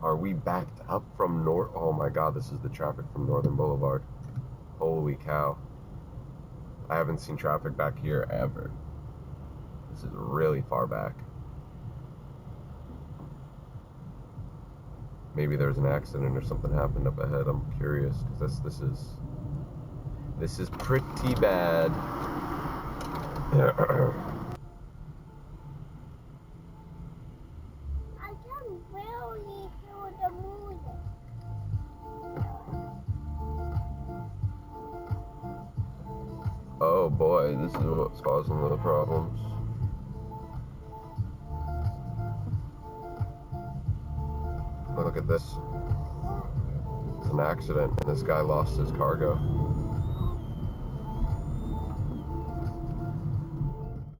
Are we backed up from North? Oh my God, this is the traffic from Northern Boulevard. Holy cow. I haven't seen traffic back here ever. This is really far back. Maybe there's an accident or something happened up ahead. I'm curious because this is pretty bad. I can really hear the music. Oh boy, this is what's causing the problems. Look at this. It's an accident and this guy lost his cargo.